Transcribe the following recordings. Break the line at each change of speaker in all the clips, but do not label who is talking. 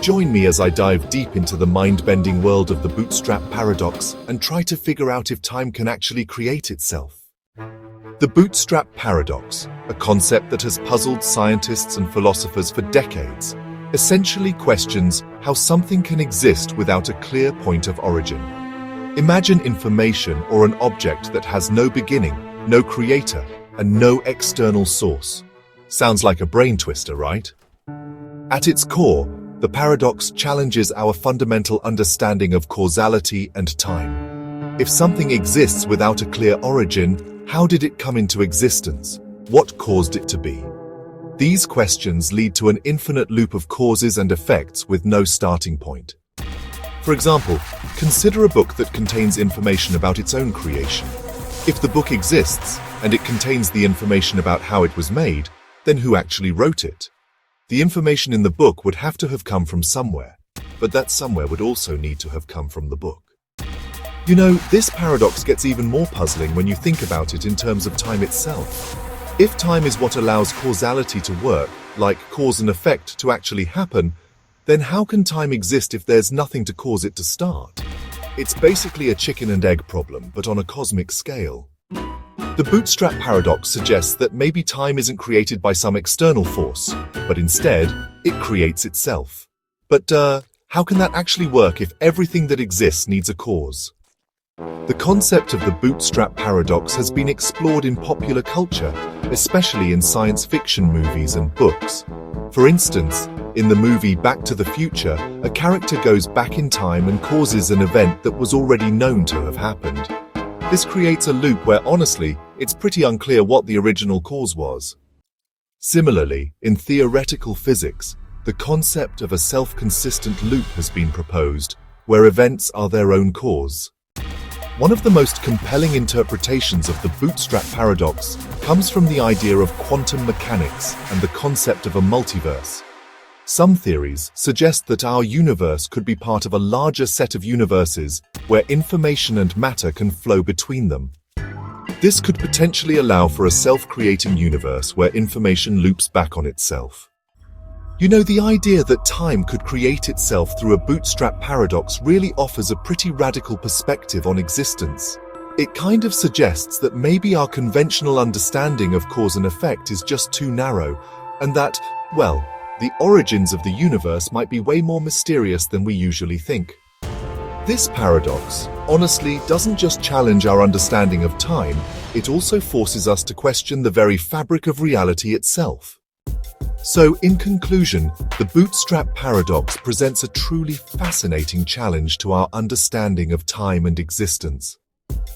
Join me as I dive deep into the mind-bending world of the Bootstrap paradox and try to figure out if time can actually create itself. The Bootstrap paradox, a concept that has puzzled scientists and philosophers for decades, essentially questions how something can exist without a clear point of origin. Imagine information or an object that has no beginning, no creator, and no external source. Sounds like a brain twister, right? At its core, the paradox challenges our fundamental understanding of causality and time. If something exists without a clear origin, how did it come into existence? What caused it to be? These questions lead to an infinite loop of causes and effects with no starting point. For example, consider a book that contains information about its own creation. If the book exists, and it contains the information about how it was made, then who actually wrote it? The information in the book would have to have come from somewhere, but that somewhere would also need to have come from the book. You know, this paradox gets even more puzzling when you think about it in terms of time itself. If time is what allows causality to work, like cause and effect to actually happen, then how can time exist if there's nothing to cause it to start? It's basically a chicken and egg problem, but on a cosmic scale. The Bootstrap paradox suggests that maybe time isn't created by some external force, but instead, it creates itself. But how can that actually work if everything that exists needs a cause? The concept of the Bootstrap paradox has been explored in popular culture, especially in science fiction movies and books. For instance, in the movie Back to the Future, a character goes back in time and causes an event that was already known to have happened. This creates a loop where, honestly, it's pretty unclear what the original cause was. Similarly, in theoretical physics, the concept of a self-consistent loop has been proposed, where events are their own cause. One of the most compelling interpretations of the Bootstrap paradox comes from the idea of quantum mechanics and the concept of a multiverse. Some theories suggest that our universe could be part of a larger set of universes where information and matter can flow between them. This could potentially allow for a self-creating universe where information loops back on itself. You know, the idea that time could create itself through a Bootstrap paradox really offers a pretty radical perspective on existence. It kind of suggests that maybe our conventional understanding of cause and effect is just too narrow, and that, well, the origins of the universe might be way more mysterious than we usually think. This paradox, honestly, doesn't just challenge our understanding of time, it also forces us to question the very fabric of reality itself. So, in conclusion, the Bootstrap paradox presents a truly fascinating challenge to our understanding of time and existence.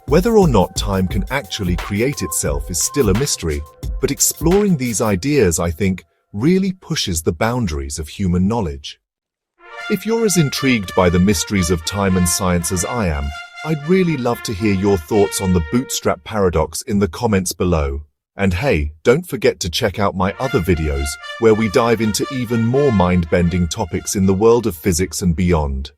Whether or not time can actually create itself is still a mystery, but exploring these ideas, I think, really pushes the boundaries of human knowledge. If you're as intrigued by the mysteries of time and science as I am, I'd really love to hear your thoughts on the Bootstrap paradox in the comments below. And hey, don't forget to check out my other videos, where we dive into even more mind-bending topics in the world of physics and beyond.